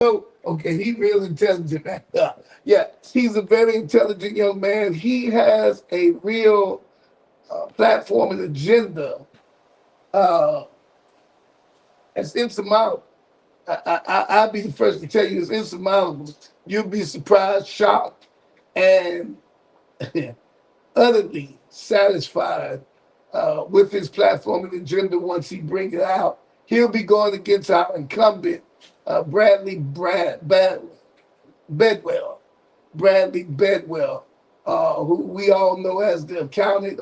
Oh, okay, he's real intelligent. Yeah, he's a very intelligent young man. He has a real platform and agenda. Uh, it's insurmountable. I'll be the first to tell you it's insurmountable. You'll be surprised, shocked, and utterly satisfied with his platform and agenda once he brings it out. He'll be going against our incumbent, Bradley Bedwell. Bradley Bedwell, who we all know as the accountant,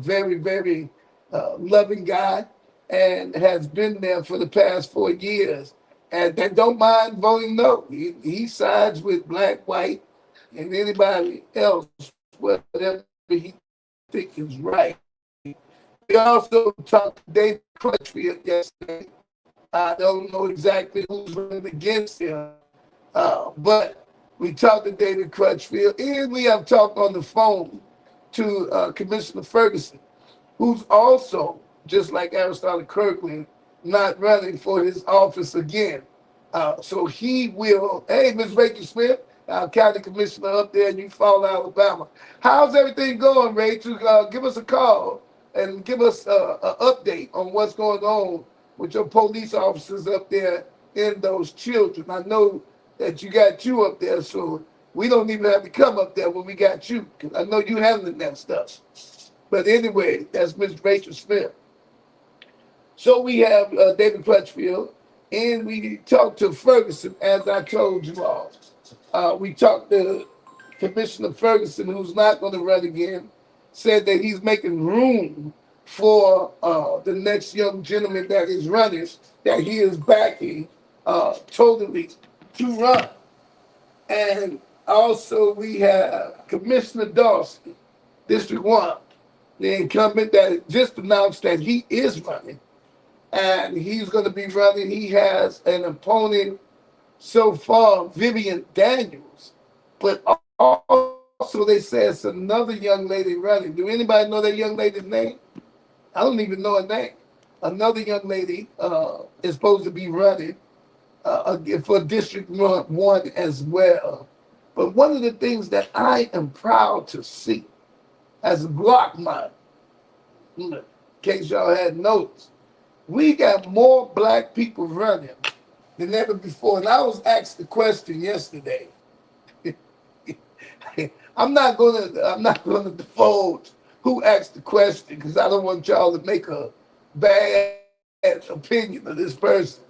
very, very loving guy, and has been there for the past 4 years. And they don't mind voting no. He sides with black, white, and anybody else, whatever he thinks is right. We also talked to David Crutchfield yesterday. I don't know exactly who's running against him, but we talked to David Crutchfield, and we have talked on the phone to Commissioner Ferguson, who's also, just like Aristotle Kirkland, not running for his office again. So he will, hey, Ms. Rachel Smith, our county commissioner up there in Eufaula, Alabama. How's everything going, Rachel? Give us a call and give us an update on what's going on with your police officers up there in those children. I know that you got you up there, so we don't even have to come up there when we got you, because I know you handling that stuff. But anyway, that's Miss Rachel Smith. So we have David Crutchfield, and we talked to Ferguson, as I told you all. We talked to Commissioner Ferguson, who's not going to run again, said that he's making room for the next young gentleman that is running, that he is backing totally to run. And also we have Commissioner Dawson, District 1, the incumbent that just announced that he is running. And he's going to be running. He has an opponent so far, Vivian Daniels, but also they say it's another young lady running. Do anybody know that young lady's name? I don't even know her name. Another young lady is supposed to be running for District 1 as well. But one of the things that I am proud to see as a block monitor, in case y'all had noticed, we got more black people running than ever before. And I was asked the question yesterday. I'm not gonna divulge who asked the question because I don't want y'all to make a bad opinion of this person.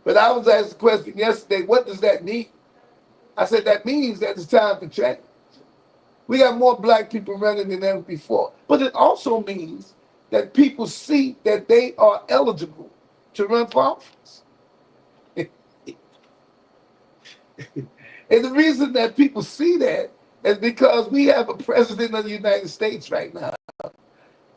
But I was asked the question yesterday, what does that mean? I said that means that it's time for change. We got more black people running than ever before. But it also means that people see that they are eligible to run for office. And the reason that people see that is because we have a president of the United States right now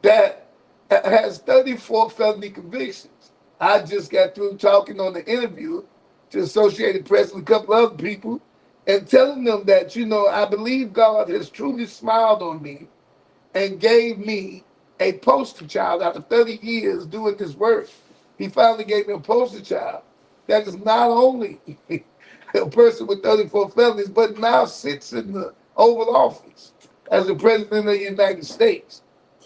that has 34 felony convictions. I just got through talking on the interview to Associated Press and a couple other people and telling them that, I believe God has truly smiled on me and gave me a poster child after 30 years doing this work. He finally gave me a poster child that is not only a person with 34 felonies, but now sits in the Oval Office as the President of the United States.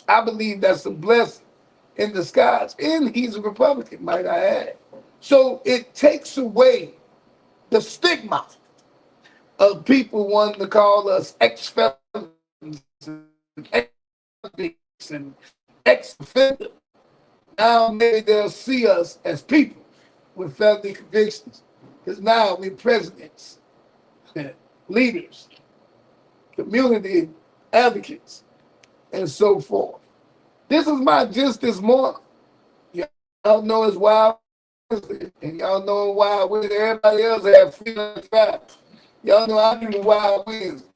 I believe that's a blessing in disguise. And he's a Republican, might I add. So it takes away the stigma of people wanting to call us ex-felons and ex-convicts and ex-offenders. Now maybe they'll see us as people with felony convictions. Because now we're presidents, leaders, community advocates, and so forth. This is my gist this morning. Y'all know it's Wild Wednesday, and y'all know Wild Wednesday. Everybody else have freedom of tribe. Y'all know I do the Wild Wednesday.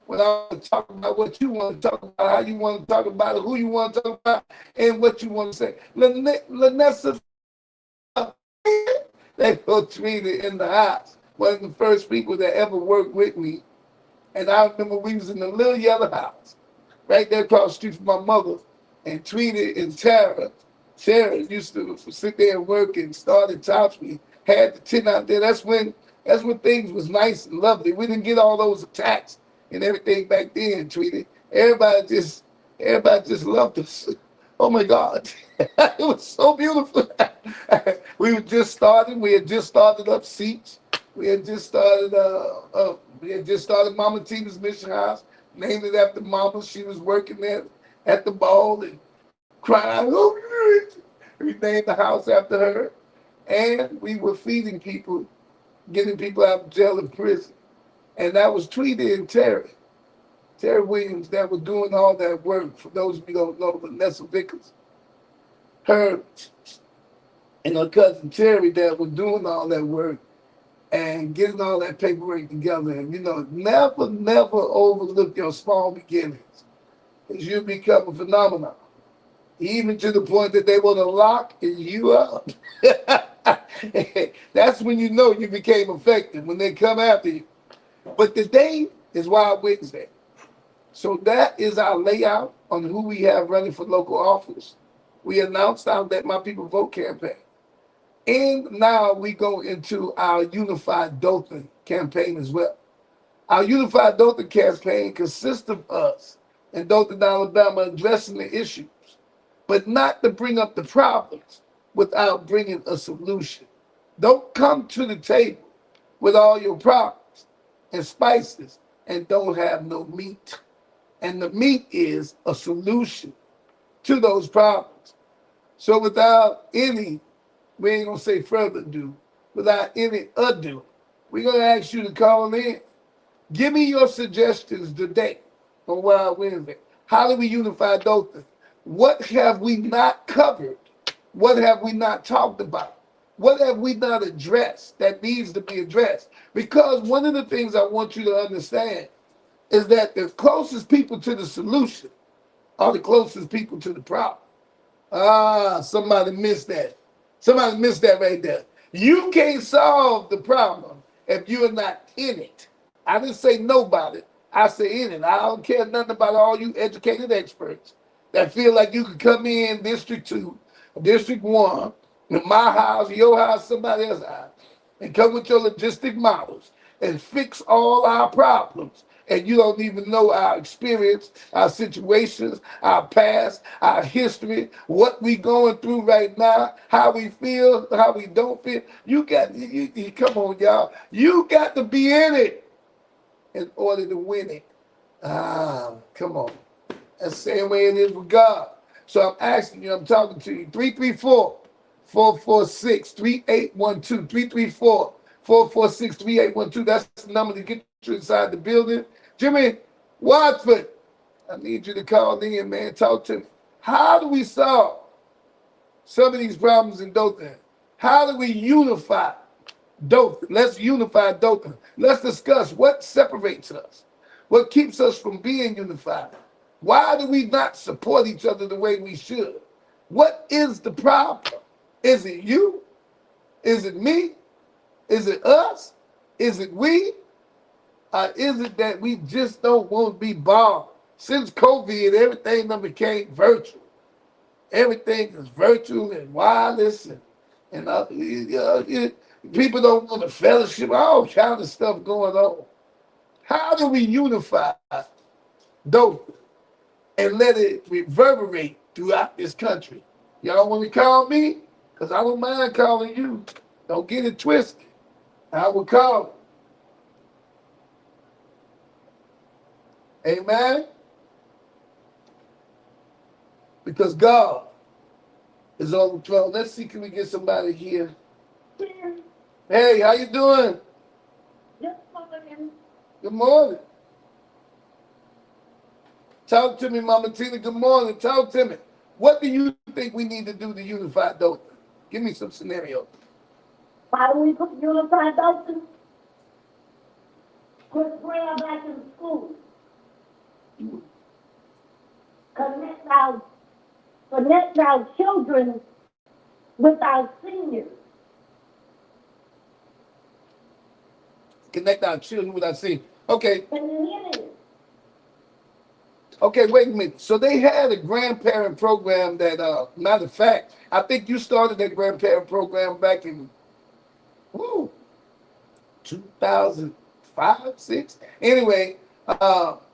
When I want to talk about what you want to talk about, how you want to talk about it, who you want to talk about, and what you want to say. Lanessa, they go tweet it in the house. One of the first people that ever worked with me. And I remember we was in the little yellow house, right there across the street from my mother, and Tweety and Tara used to sit there and work and started Tops. We had the tin out there. That's when That's when things was nice and lovely. We didn't get all those attacks and everything back then, Tweety. Everybody just loved us. Oh my God. It was so beautiful. We were just starting. We had just started up seats. We had just started Mama Tina's Mission House, named it after Mama. She was working there at the ball and crying. Oh, we named the house after her. And we were feeding people, getting people out of jail and prison. And that was Tweety and Terry Williams, that were doing all that work. For those of you who don't know, Vanessa Vickers, her and her cousin Terry, that were doing all that work and getting all that paperwork together. And never overlook your small beginnings, because you become a phenomenon. Even to the point that they want to lock you up. That's when you know you became effective, when they come after you. But today is Wild Wednesday. So that is our layout on who we have running for local office. We announced our Let My People Vote campaign. And now we go into our Unified Dothan campaign as well. Our Unified Dothan campaign consists of us in Dothan, Alabama, addressing the issues, but not to bring up the problems without bringing a solution. Don't come to the table with all your problems and spices and don't have no meat. And the meat is a solution to those problems. So without any, we ain't gonna say further ado, without any ado, we're gonna ask you to call in. Give me your suggestions today on Wild Wednesday. How do we unify Dothan? What have we not covered? What have we not talked about? What have we not addressed that needs to be addressed? Because one of the things I want you to understand is that the closest people to the solution are the closest people to the problem. Somebody missed that. Somebody missed that right there. You can't solve the problem if you're not in it. I didn't say nobody. I say in it. I don't care nothing about all you educated experts that feel like you could come in District 2, District 1, in my house, your house, somebody else's house, and come with your logistic models and fix all our problems. And you don't even know our experience, our situations, our past, our history, what we going through right now, how we feel, how we don't feel. Come on, y'all. You got to be in it in order to win it. Come on. That's the same way it is with God. So I'm asking you, I'm talking to you. 334-446-3812. 334-446-3812. That's the number to get you inside the building. Jimmy Watford, I need you to call in, man. Talk to me. How do we solve some of these problems in Dothan? How do we unify Dothan? Let's unify Dothan. Let's discuss what separates us, what keeps us from being unified. Why do we not support each other the way we should? What is the problem? Is it you? Is it me? Is it us? Is it we? Is it that we just don't want to be bothered? Since COVID, everything done became virtual. Everything is virtual and wireless, and people don't want to fellowship. All kind of stuff going on. How do we unify Dothan and let it reverberate throughout this country? Y'all want to call me? Because I don't mind calling you. Don't get it twisted. I will call. Amen? Because God is on the throne. Let's see, can we get somebody here? Hey, how you doing? Good morning. Good morning. Talk to me, Mama Tina. Good morning. Talk to me. What do you think we need to do to unify Dothan? Give me some scenarios. How do we put unified Dothan? Put prayer back in school. Connect our children with our seniors. Connect our children with our seniors. Okay. Community. Okay, wait a minute. So they had a grandparent program that, matter of fact, I think you started that grandparent program back in, woo, 2005, six. Anyway,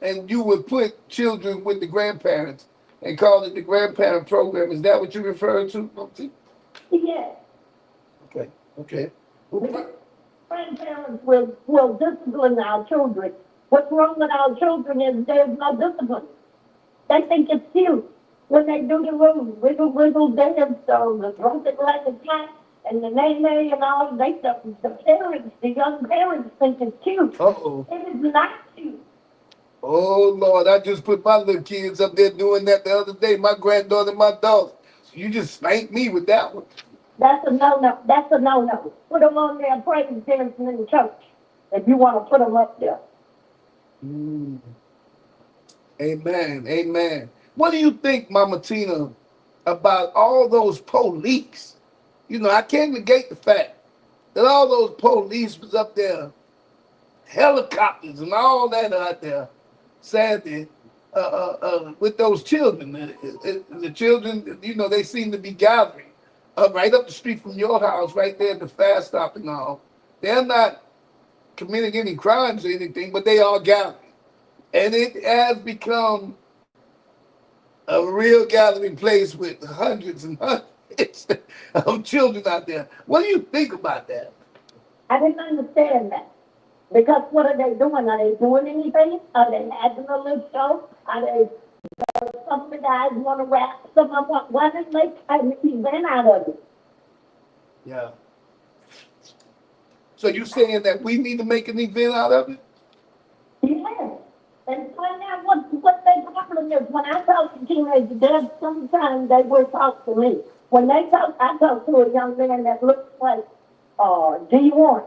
and you would put children with the grandparents and call it the grandparent program. Is that what you refer to, Monty? Yes. Okay, okay. Grandparents will discipline our children. What's wrong with our children is there's no discipline. They think it's cute when they do the little wiggle wiggle dance or the drunken like a cat and the nay and all. The parents, the young parents think it's cute. Uh-oh. It is not cute. Oh, Lord, I just put my little kids up there doing that the other day. My granddaughter and my daughter. You just spanked me with that one. That's a no-no. That's a no-no. Put them on there praise dancing in the church if you want to put them up there. Mm. Amen. Amen. What do you think, Mama Tina, about all those police? You know, I can't negate the fact that all those police was up there, helicopters and all that out there, sadly, with those children. The children, you know, they seem to be gathering right up the street from your house, right there at the fast stop and all. They're not committing any crimes or anything, but they are gathering. And it has become a real gathering place with hundreds and hundreds of children out there. What do you think about that? I didn't understand that. Because what are they doing? Are they doing anything? Are they having a little show? Are they, some of the guys want to rap, some of them, why didn't they an event out of it? Yeah. So you saying that we need to make an event out of it? Yeah. And find out what their problem is. When I talk to teenagers, sometimes they will talk to me. When they talk, I talk to a young man that looks like D1.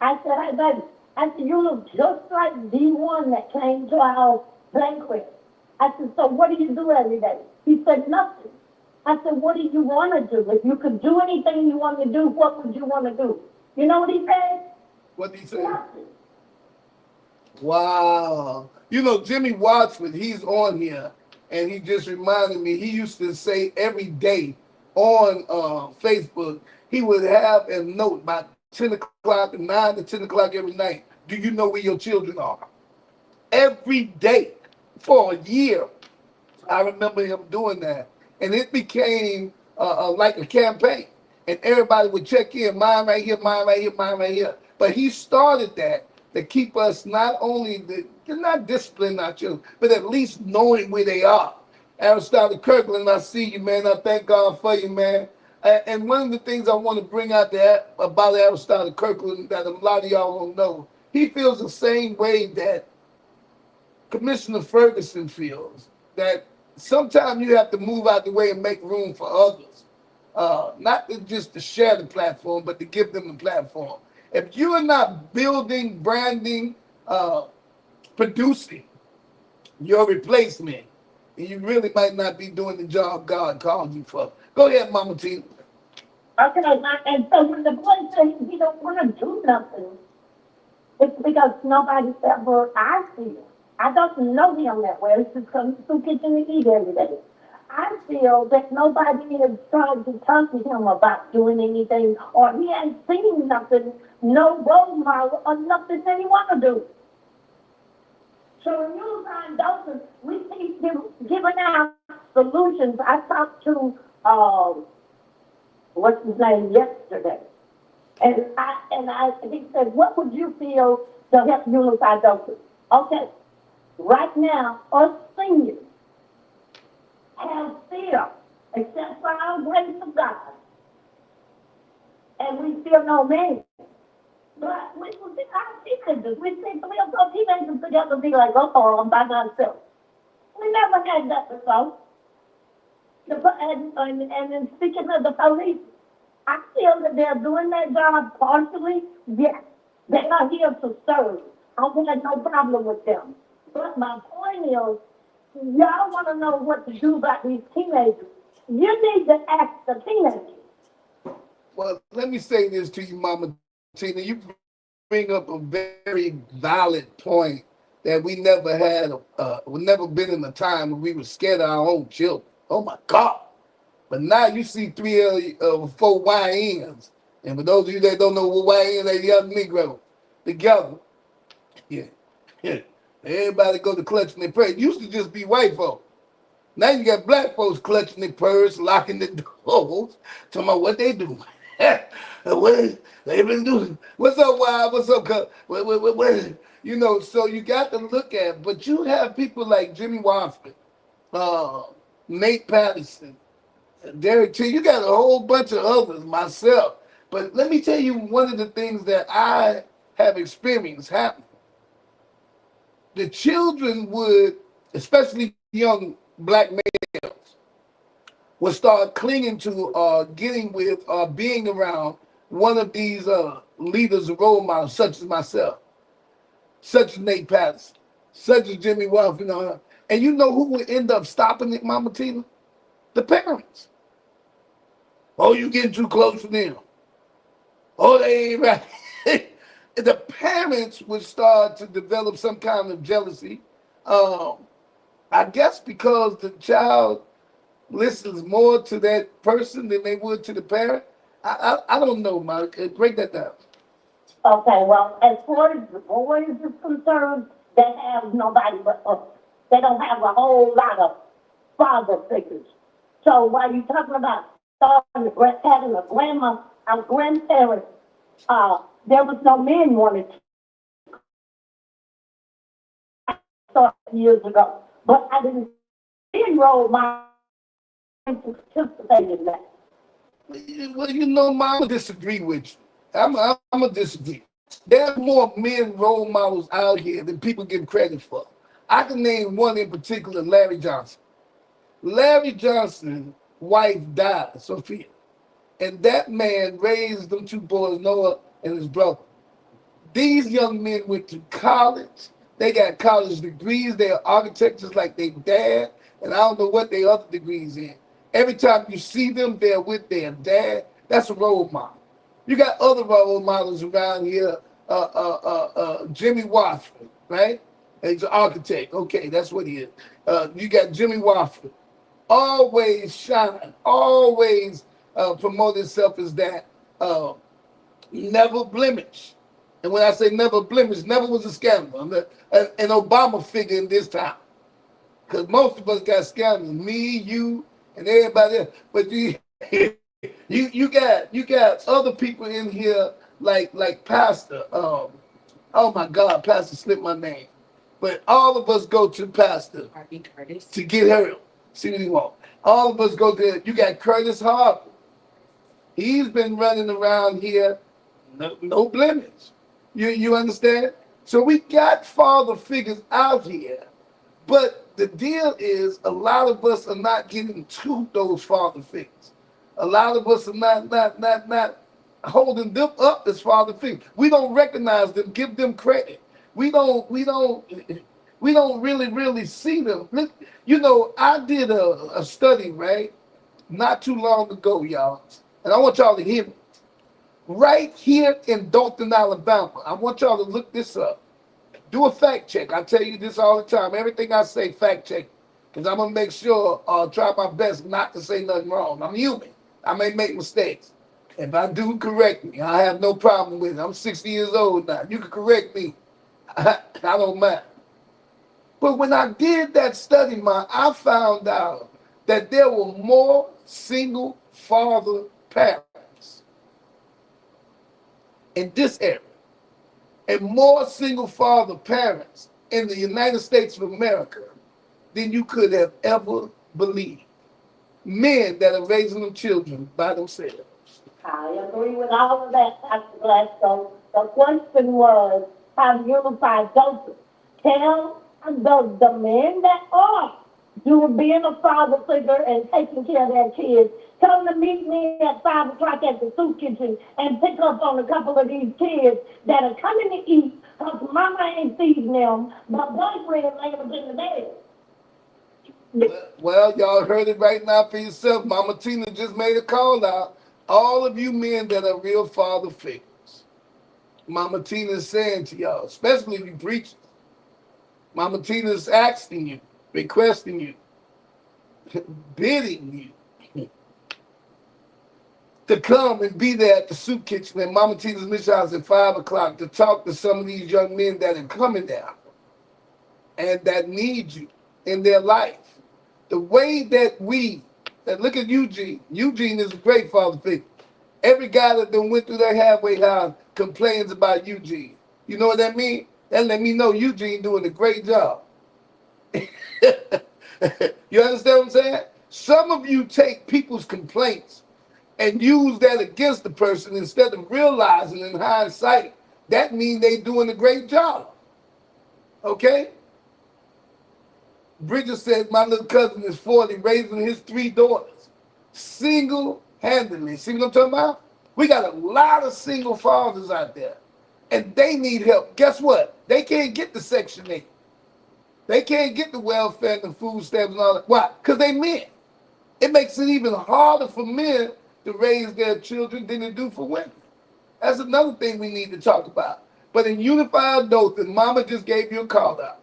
I said, hey, baby, I said, you look just like D1 that came to our banquet. I said, so what do you do every day? He said, nothing. I said, what do you want to do? If you could do anything you want to do, what would you want to do? You know what he said? What did he say? Nothing. Wow. You know, Jimmy Watson, he's on here, and he just reminded me, he used to say every day on Facebook, he would have a note by 10 o'clock, 9 to 10 o'clock every night. Do you know where your children are? Every day for a year. I remember him doing that. And it became like a campaign. And everybody would check in, mine right here, mine right here, mine right here. But he started that to keep us not only, not disciplining our children, but at least knowing where they are. Aristotle Kirkland, I see you, man. I thank God for you, man. And one of the things I want to bring out there about Aristotle Kirkland that a lot of y'all don't know, he feels the same way that Commissioner Ferguson feels, that sometimes you have to move out the way and make room for others. Not just to share the platform, but to give them the platform. If you are not building, branding, producing your replacement, you really might not be doing the job God called you for. Go ahead, Mama Tina. Okay, and so when the boy says he don't want to do nothing, it's because nobody ever asked him. I don't know him that well. He just comes to kitchen to eat every day. I feel that nobody is trying to talk to him about doing anything, or he ain't seen nothing, no role model, or nothing that he want to do. So in Unifying Dothan, we keep giving out solutions. I talked to, what's his name, yesterday. And he said, what would you feel to help Unify Dothan? Okay, right now, us seniors have fear, except for our grace of God. And we fear no man. But we see our teenagers. We see 3 or 4 teenagers together be like, oh, I'm by myself. We never had that before. And then speaking of the police, I feel that they're doing their job partially. Yes, they are here to serve. I have no problem with them. But my point is, y'all want to know what to do about these teenagers. You need to ask the teenagers. Well, let me say this to you, Mama Tina. You bring up a very valid point that we never had, we never been in a time when we were scared of our own children. Oh my God. But now you see 3 or 4 YNs. And for those of you that don't know what YNs are, young Negro. together. Yeah. Yeah. Everybody go to clutching their purse. It used to just be white folks. Now you got black folks clutching their purse, locking the doors, talking about what they do. What they been doing? What's up, Wild? What's up, cuz? What? You know, so you got to look at, but you have people like Jimmy Wofford, uh, Nate Patterson, Derek T. You got a whole bunch of others, myself. But let me tell you one of the things that I have experienced happen. The children would, especially young black males, would start clinging to getting with or being around one of these leaders or role models, such as myself, such as Nate Patterson, such as Jimmy Wolf, and you know who would end up stopping it, Mama Tina? The parents. Oh, you getting too close to them. Oh, they ain't right. The parents would start to develop some kind of jealousy. Um, I guess because the child listens more to that person than they would to the parent. I don't know, Mike. Break that down. Okay, well, as far as the boys is concerned, they have nobody but us. They don't have a whole lot of father figures. So while you're talking about having a grandma, a grandparent, there was no men wanted to start years ago. But I didn't enroll my to participate in that. Well, Mama disagree with you. I'm a disagree. There's more men role models out here than people give credit for. I can name one in particular, Larry Johnson. Larry Johnson's wife died, Sophia. And that man raised them two boys, Noah and his brother. These young men went to college. They got college degrees. They're architects just like their dad. And I don't know what their other degrees in. Every time you see them, they're with their dad. That's a role model. You got other role models around here. Jimmy Wofford, right? He's an architect. Okay, that's what he is. You got Jimmy Wofford. Always shine. Always promote himself as that. Never blemish. And when I say never blemish, never was a scandal. An Obama figure in this time. Because most of us got scandals. Me, you, and everybody else. But you got other people in here like Pastor. Oh my God, Pastor slipped my name. But all of us go to Pastor to get help. See what he want. All of us go there. You got Curtis Harper. He's been running around here, no blemish. You understand? So we got father figures out here, but the deal is a lot of us are not getting to those father figures. A lot of us are not holding them up as father figures. We don't recognize them, give them credit. We don't really see them. Look, I did a study, right? Not too long ago, y'all. And I want y'all to hear me. Right here in Dalton, Alabama. I want y'all to look this up. Do a fact check. I tell you this all the time. Everything I say, fact check. Because I'm going to make sure, try my best not to say nothing wrong. I'm human. I may make mistakes. If I do, correct me. I have no problem with it. I'm 60 years old now. You can correct me. I don't mind. But when I did that study, I found out that there were more single father parents in this area and more single father parents in the United States of America than you could have ever believed. Men that are raising them children by themselves. I agree with all of that, Dr. Gladstone. The question was how to unify Joseph. Tell the men that are doing being a father figure and taking care of their kids. Tell them to meet me at 5 o'clock at the soup kitchen and pick up on a couple of these kids that are coming to eat because mama ain't feeding them, but boyfriend laying them in the bed. Well, y'all heard it right now for yourself. Mama Tina just made a call out. All of you men that are real father figures, Mama Tina is saying to y'all, especially if you preachers, Mama Tina is asking you, requesting you, bidding you to come and be there at the soup kitchen at Mama Tina's Mission House at 5 o'clock to talk to some of these young men that are coming there and that need you in their life. The way that and look at Eugene. Eugene is a great father figure. Every guy that done went through that halfway house complains about Eugene. You know what that means? That let me know Eugene doing a great job. You understand what I'm saying? Some of you take people's complaints and use that against the person instead of realizing in hindsight that means they doing a great job. Okay? Bridget says my little cousin is 40, raising his 3 daughters single-handedly. See what I'm talking about? We got a lot of single fathers out there, and they need help. Guess what? They can't get the Section 8. They can't get the welfare and the food stamps and all that. Why? Because they men. It makes it even harder for men to raise their children than it do for women. That's another thing we need to talk about. But in Unified Dothan, Mama just gave you a call out.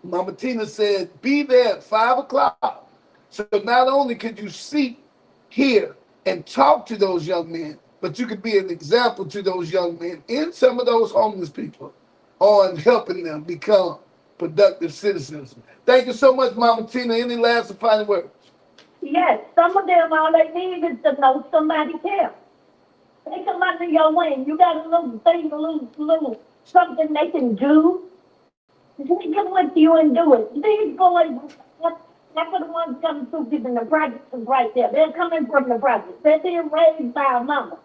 Mama Tina said, be there at 5 o'clock. So not only could you see, hear, and talk to those young men, but you could be an example to those young men and some of those homeless people on helping them become productive citizens. Thank you so much, Mama Tina. Any last and final words? Yes, some of them, all they need is to know somebody cares. They come under your wing. You got a little thing, a little something they can do. They come with you and do it. These boys, that's the ones coming through giving the projects right there. They're coming from the projects. They're being raised by a mama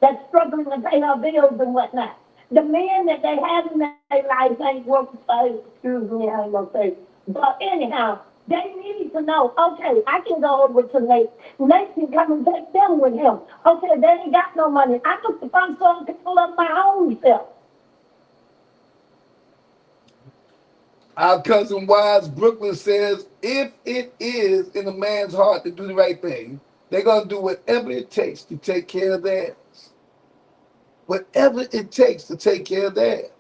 that's struggling to pay her bills and whatnot. The men that they have in their life ain't working for, excuse me, I ain't gonna say. But anyhow, they need to know, okay, I can go over to Nate. Nate can come and take them with him. Okay, they ain't got no money. I took the funds on people of my own self. Our cousin Wise Brooklyn says, if it is in a man's heart to do the right thing, they're going to do whatever it takes to take care of theirs. Whatever it takes to take care of theirs.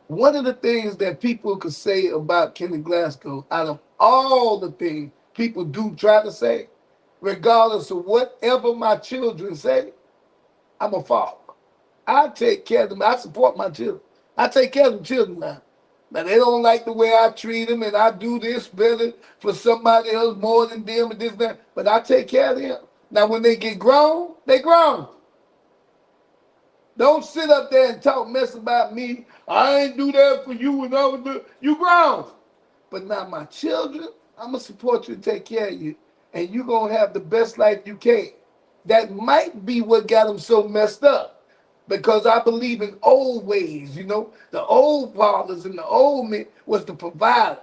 One of the things that people could say about Kenny Glasgow, out of all the things people do try to say, regardless of whatever my children say, I'm a father. I take care of them. I support my children. I take care of them children now. Now, they don't like the way I treat them, and I do this better for somebody else more than them and this and that, but I take care of them. Now, when they get grown, they grown. Don't sit up there and talk mess about me. I ain't do that for you and I would do. You grown. But now my children, I'm going to support you and take care of you, and you're going to have the best life you can. That might be what got them so messed up. Because I believe in old ways, you know. The old fathers and the old men was the provider.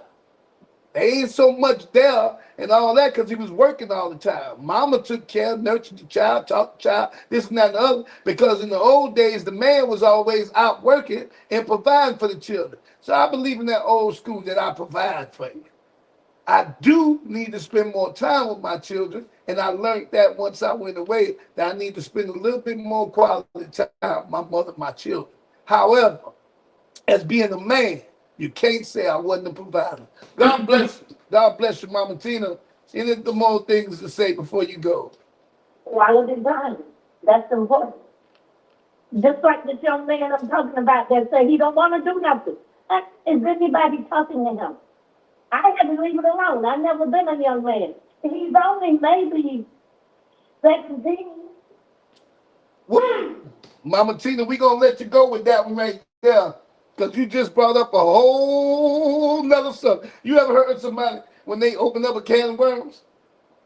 They ain't so much there and all that because he was working all the time. Mama took care, nurtured the child, taught the child, this and that and the other. Because in the old days, the man was always out working and providing for the children. So I believe in that old school that I provide for you. I do need to spend more time with my children, and I learned that once I went away, that I need to spend a little bit more quality time with my mother, my children. However, as being a man, you can't say I wasn't a provider. God bless you. God bless you, Mama Tina. Any the more things to say before you go? Quality time. That's important. Just like this young man I'm talking about that say he don't want to do nothing. Is anybody talking to him? I had to leave it alone. I've never been a young man. He's only maybe 17. Woo! Mama Tina, we gonna let you go with that one right there. Because you just brought up a whole nother subject. You ever heard of somebody when they open up a can of worms?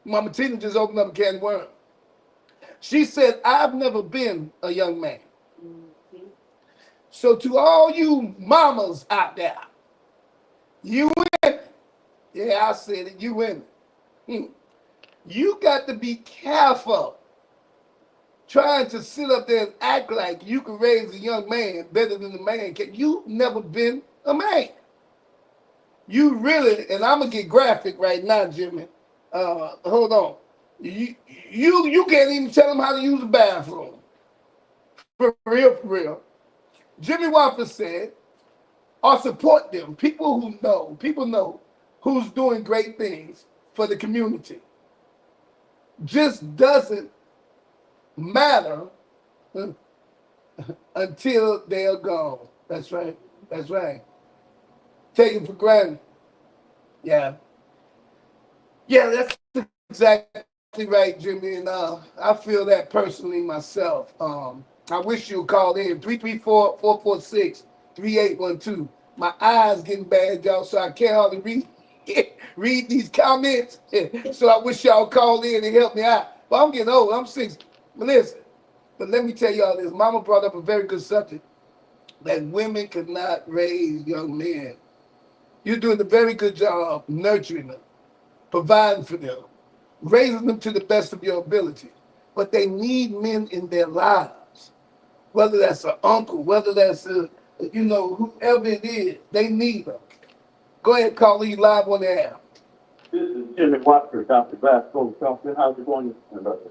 Mama Tina just opened up a can of worms. She said, I've never been a young man. So to all you mamas out there, you women, yeah, I said it, you women, you got to be careful trying to sit up there and act like you can raise a young man better than the man can. You've never been a man. You really, and I'm going to get graphic right now, Jimmy. Hold on. You can't even tell them how to use the bathroom. For real, for real. Jimmy Wofford said, or support them. People know who's doing great things for the community. Just doesn't matter until they are gone. That's right. That's right. Taken for granted. Yeah. Yeah, that's exactly right, Jimmy. And I feel that personally myself. I wish you would call in 334-446-3812. My eyes getting bad, y'all, so I can't hardly read read these comments. So I wish y'all call in and help me out. But I'm getting old. I'm 60. But listen, but let me tell y'all this. Mama brought up a very good subject that women could not raise young men. You're doing a very good job nurturing them, providing for them, raising them to the best of your ability. But they need men in their lives, whether that's an uncle, whether that's whoever it is, they need them. Go ahead, call you live on the air. This is Jimmy Watford, Dr. Glasgow Compton. How's it going?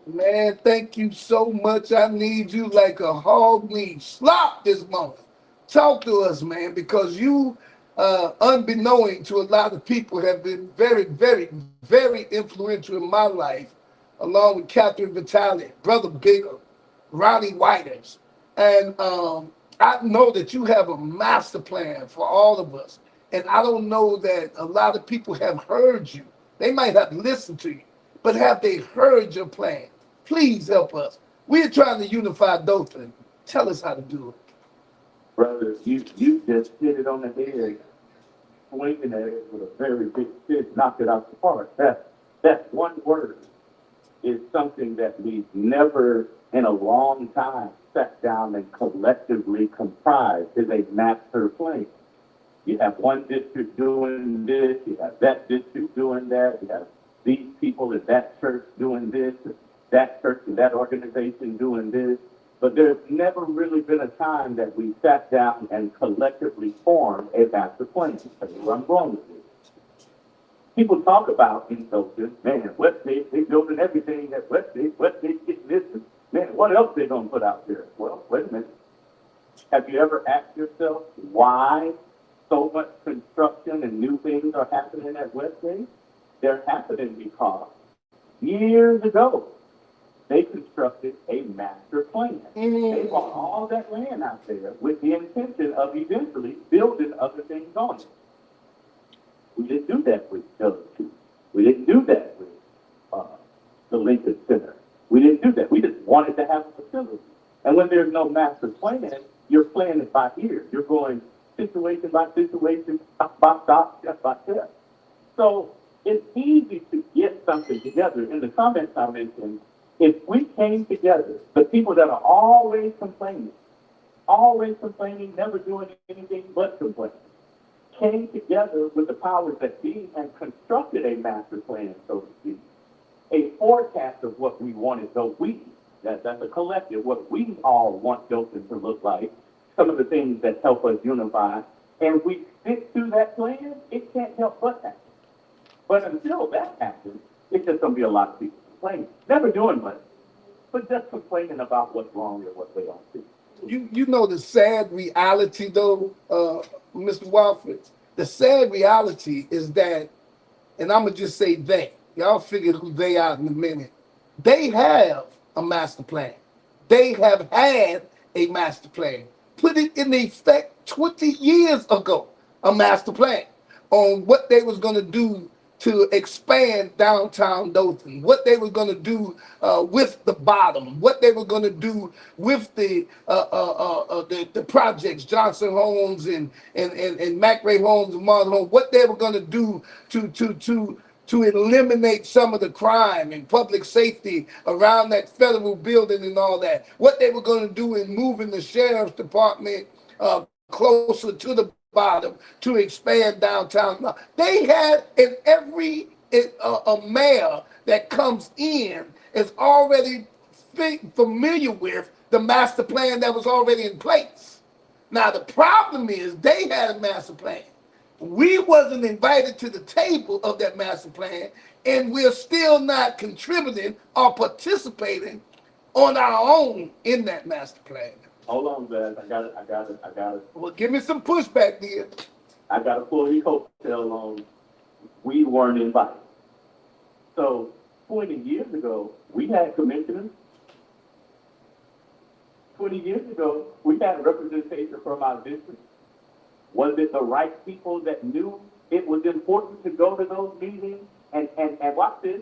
Man, thank you so much. I need you like a hog needs slop this month. Talk to us, man, because you, unbeknown to a lot of people, have been very, very, very influential in my life, along with Catherine Vitale, Brother Bigger, Ronnie Whiters. And I know that you have a master plan for all of us. And I don't know that a lot of people have heard you. They might have listened to you, but have they heard your plan? Please help us. We're trying to unify Dothan. Tell us how to do it. Brother, you just hit it on the head, swinging at it with a very big stick, knocked it out the park. That one word is something that we've never in a long time sat down and collectively comprised is a master plan. You have one district doing this, you have that district doing that, you have these people at that church doing this, that church and that organization doing this. But there's never really been a time that we sat down and collectively formed a master plan. That's where I'm going with this. People talk about in Dothan, man, Weststate, they building everything at Weststate getting this, and man, what else they gonna put out there? Well, wait a minute. Have you ever asked yourself why so much construction and new things are happening at Weststate? They're happening because years ago, they constructed a master plan. They bought all that land out there with the intention of eventually building other things on it. We didn't do that with W2. We didn't do that with the Lincoln Center. We didn't do that. We just wanted to have a facility. And when there's no master plan, you're planning it by ear. You're going situation by situation, stop by stop, step by step. So it's easy to get something together. In the comments I mentioned, if we came together, the people that are always complaining, never doing anything but complaining, came together with the powers that be and constructed a master plan, so to speak, a forecast of what we wanted, that's a collective, what we all want Dothan to look like, some of the things that help us unify, and we stick to that plan, it can't help but happen. But until that happens, it's just going to be a lot of people complaining, never doing much, but just complaining about what's wrong and what they don't see. You know the sad reality though, Mr. Walford. The sad reality is that, and I'm gonna just say they. Y'all figure who they are in a minute. They have a master plan. They have had a master plan. Put it in effect 20 years ago. A master plan on what they was gonna do to expand downtown Dothan, what they were going to do with the bottom, what they were going to do with the projects, Johnson Homes and McRae Homes and Martin Homes, what they were going to do to eliminate some of the crime and public safety around that federal building and all that, what they were going to do in moving the sheriff's department closer to the bottom to expand downtown. They had in every a mayor that comes in is already familiar with the master plan that was already in place. Now the problem is they had a master plan. We wasn't invited to the table of that master plan, and we're still not contributing or participating on our own in that master plan. Hold on, Beth. I got it. Well, give me some pushback, dear. I got to pull your coattail on. We weren't invited. So 20 years ago, we had commissioners. 20 years ago, we had representation from our district. Was it the right people that knew it was important to go to those meetings and watch this,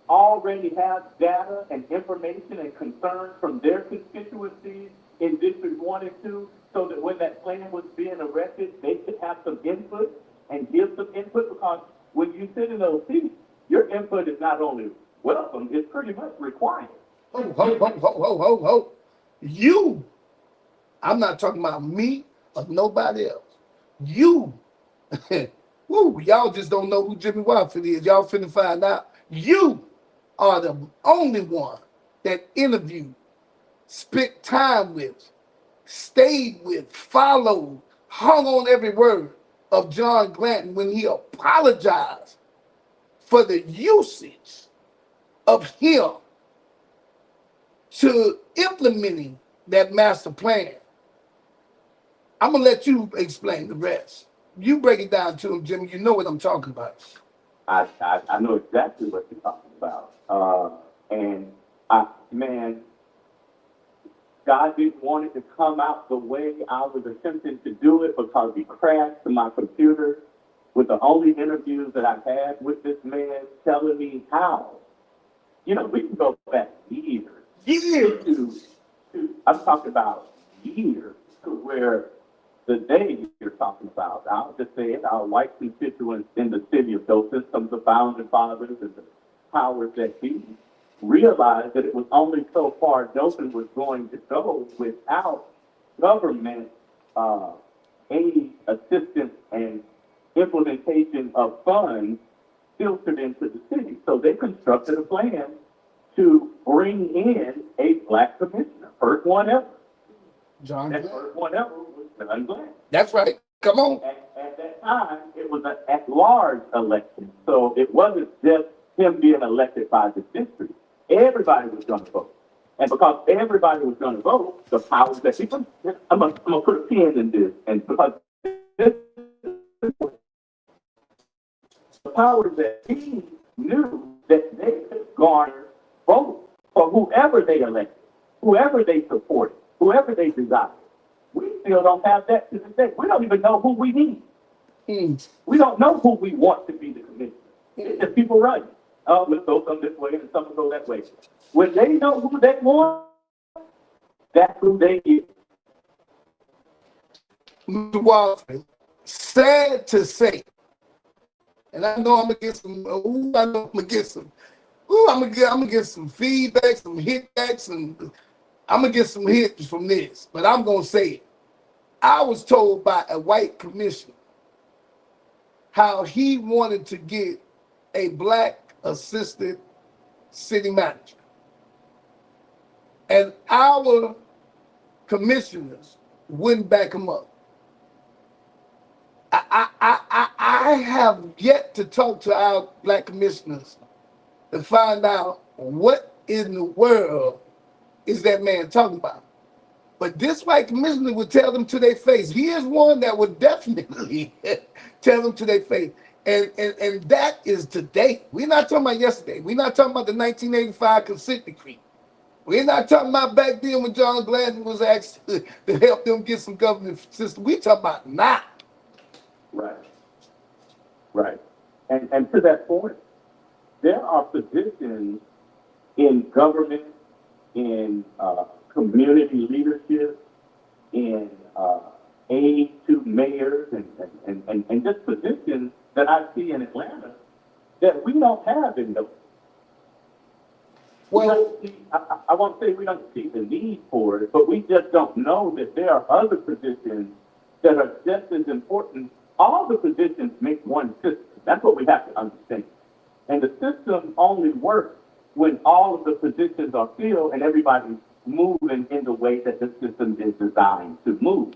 already have data and information and concerns from their constituencies in District 1 and 2, so that when that plan was being erected, they could have some input and give some input? Because when you sit in those seats, your input is not only welcome, it's pretty much required. Ho. You, I'm not talking about me or nobody else. You, woo, y'all just don't know who Jimmy Wofford is. Y'all finna find out. You are the only one that interviewed, spent time with, stayed with, followed, hung on every word of John Glanton when he apologized for the usage of him to implementing that master plan. I'm gonna let you explain the rest. You break it down to him, Jimmy. You know what I'm talking about. I know exactly what you're talking about. Man, God didn't want it to come out the way I was attempting to do it, because he crashed my computer with the only interviews that I've had with this man telling me how. You know, we can go back years. I'm talking about years to where the day you're talking about, I'll just say it, our white constituents in the city of Dothan, some of the founding fathers and the powers that be, realized that it was only so far Dothan was going to go without government aid, assistance, and implementation of funds filtered into the city. So they constructed a plan to bring in a black commissioner, first one ever. John That Glanton. first one ever was John Glanton. That's right. Come on. At that time, it was an at-large election. So it wasn't just him being elected by the district. Everybody was going to vote. And because everybody was going to vote, the powers that he put, I'm going to put a pin in this. And because this, the powers that he knew that they could garner votes for whoever they elected, whoever they supported, whoever they desired. We still don't have that to this day. We don't even know who we need. We don't know who we want to be the commissioner. It's just people running. Oh, let's go some this way and some will go that way. When they know who they want, that's who they is. Mr. Walton, sad to say, and I know I'm gonna get some. I'm gonna get some feedback, some hitbacks, and I'm gonna get some hits from this. But I'm gonna say it. I was told by a white commissioner how he wanted to get a black assistant city manager, and our commissioners wouldn't back him up. I have yet to talk to our black commissioners to find out what in the world is that man talking about. But this white commissioner would tell them to their face. He is one that would definitely tell them to their face. And that is today. We're not talking about yesterday. We're not talking about the 1985 consent decree. We're not talking about back then when John Glanton was asked to help them get some government system. We're talking about now. Right. And to that point, there are positions in government, in community leadership, in aid to mayors, and just positions that I see in Atlanta that we don't have in those. Well, I won't say we don't see the need for it, but we just don't know that there are other positions that are just as important. All the positions make one system. That's what we have to understand. And the system only works when all of the positions are filled and everybody's moving in the way that the system is designed to move.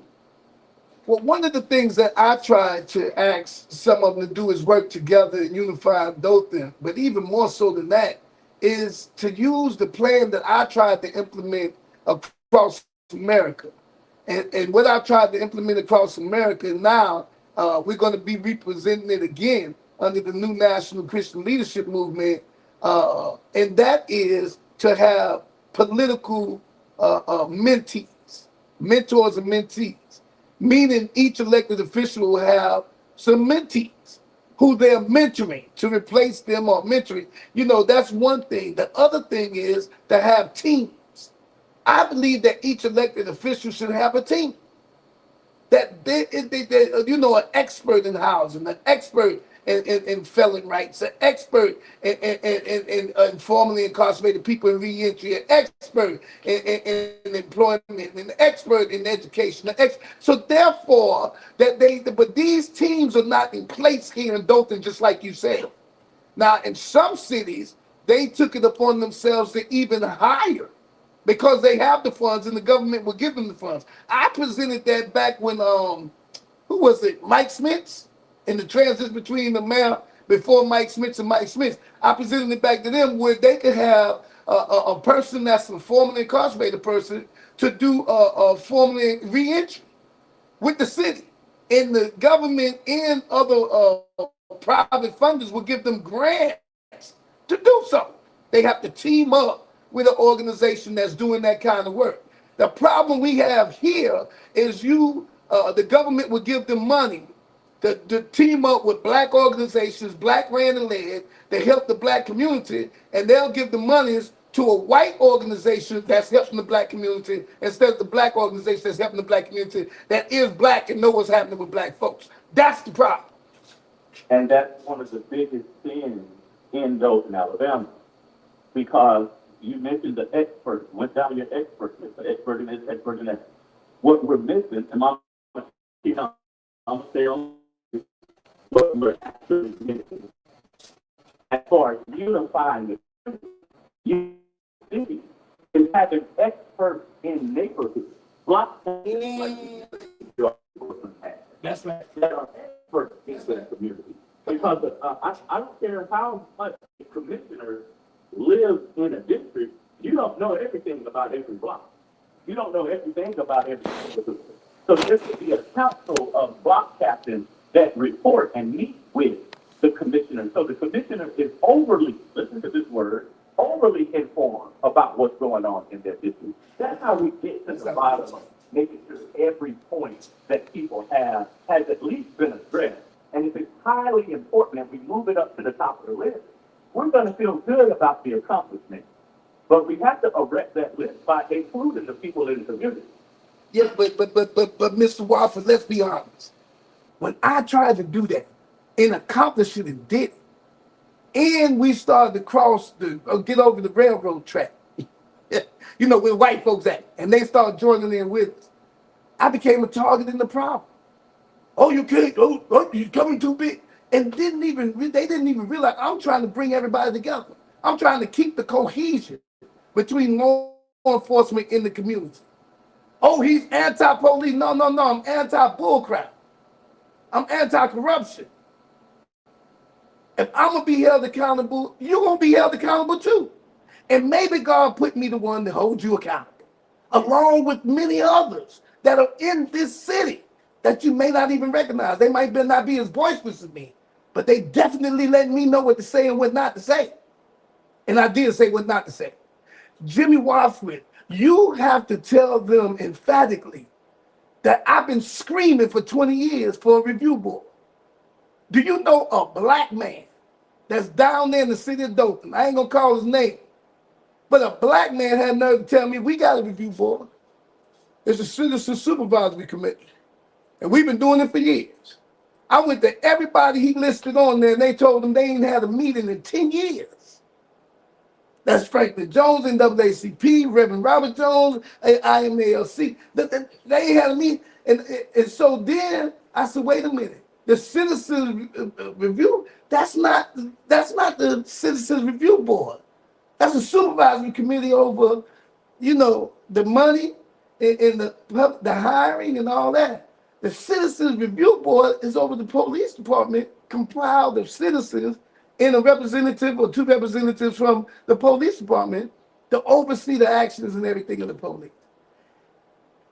well, one of the things that I tried to ask some of them to do is work together and unify Dothan, but even more so than that, is to use the plan that I tried to implement across America. And what I tried to implement across America now, we're going to be representing it again under the new National Christian Leadership Movement. And that is to have political mentees mentors and mentees, meaning each elected official will have some mentees who they're mentoring to replace them or mentoring. You know, that's one thing. The other thing is to have teams. I believe that each elected official should have a team that you know, an expert in housing, an expert in felon rights, an expert in formerly incarcerated people in reentry, an expert in employment, an expert in education. So therefore, but these teams are not in place here in Dothan, just like you said. Now, in some cities, they took it upon themselves to even hire because they have the funds and the government will give them the funds. I presented that back when who was it? Mike Smith, in the transition between the mayor before Mike Smith and Mike Smith. I presented it back to them where they could have a person that's a formerly incarcerated person to do a formerly reentry with the city, and the government and other private funders will give them grants to do so. They have to team up with an organization that's doing that kind of work. The problem we have here is the government will give them money to team up with black organizations, black ran and led, to help the black community, and they'll give the monies to a white organization that's helping the black community instead of the black organization that's helping the black community that is black and know what's happening with black folks. That's the problem. And that's one of the biggest sins in Dothan, Alabama, because you mentioned the expert, went down your expert list, the expert in this, expert in that. What we're missing, and I'm gonna stay on what we're actually missing, as far as unifying the city, is having experts in neighborhoods, block That's right. that are experts in that community. Because I don't care how much the commissioner lives in a district, you don't know everything about every block. You don't know everything about every neighborhood. So there should be a council of block captains that report and meet with the commissioner. So the commissioner is overly, listen to this word, overly informed about what's going on in their district. That's how we get to the bottom of making sure every point that people have has at least been addressed. And if it's highly important and we move it up to the top of the list, we're going to feel good about the accomplishment. But we have to erect that list by including the people in the community. Yeah, but Mr. Wofford, let's be honest. When I tried to do that and accomplish it and did it, and we started to get over the railroad track, you know, where white folks at, and they started joining in with us, I became a target in the problem. Oh, you can't, you're coming too big. And they didn't even realize I'm trying to bring everybody together. I'm trying to keep the cohesion between law enforcement in the community. Oh, he's anti-police. No, I'm anti-bullcrap. I'm anti-corruption. If I'm going to be held accountable, you're going to be held accountable too. And maybe God put me the one to hold you accountable, along with many others that are in this city that you may not even recognize. They might not be as boisterous as me, but they definitely let me know what to say and what not to say. And I did say what not to say. Jimmy Wofford, you have to tell them emphatically that I've been screaming for 20 years for a review board. Do you know a black man that's down there in the city of Dothan? I ain't gonna call his name, but a black man had nerve to tell me we got a review board. It's a citizen supervisory committee, and we've been doing it for years. I went to everybody he listed on there, and they told him they ain't had a meeting in 10 years. That's Franklin Jones, NAACP, Reverend Robert Jones, IMALC. They ain't had a meeting. And so then I said, wait a minute. The Citizens Review, that's not the Citizens Review Board. That's a supervisory committee over, you know, the money and the hiring and all that. The Citizens Review Board is over the police department, compiled of citizens and a representative or two representatives from the police department to oversee the actions and everything of the police.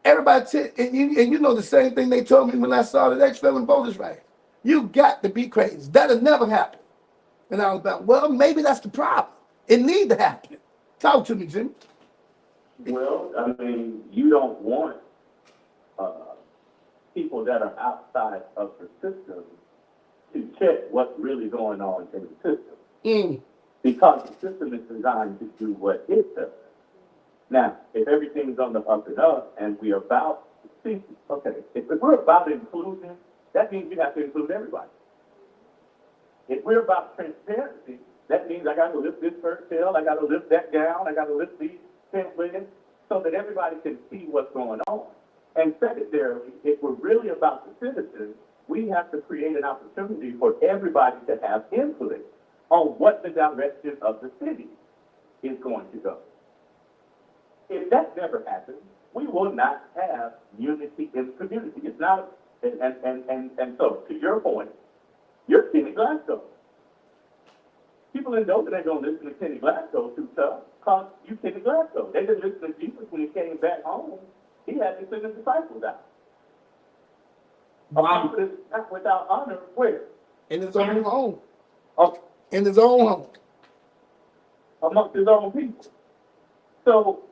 Everybody, and you know the same thing they told me when I started ex-felon voters' rights. You got to be crazy. That'll never happen. And I was like, well, maybe that's the problem. It needs to happen. Talk to me, Jim. Well, I mean, you don't want uh, people that are outside of the system to check what's really going on in the system. Mm, Because the system is designed to do what it does. Now, if everything's on the up and up and we're about, see, okay, if we're about inclusion, that means we have to include everybody. If we're about transparency, that means I gotta lift this first tail, I gotta lift that down, I gotta lift these tent wiggins, so that everybody can see what's going on. And secondarily, if we're really about the citizens, we have to create an opportunity for everybody to have input on what the direction of the city is going to go. If that never happens, we will not have unity in the community. It's not, and so to your point, you're Kenny Glasgow. People in Dothan ain't gonna listen to Kenny Glasgow too tough, cause you Kenny Glasgow. They didn't listen to Jesus when he came back home. He had to send his disciples out. A wow. prophet is not without honor, where? In his own home. Oh, In his own home. amongst his own people. So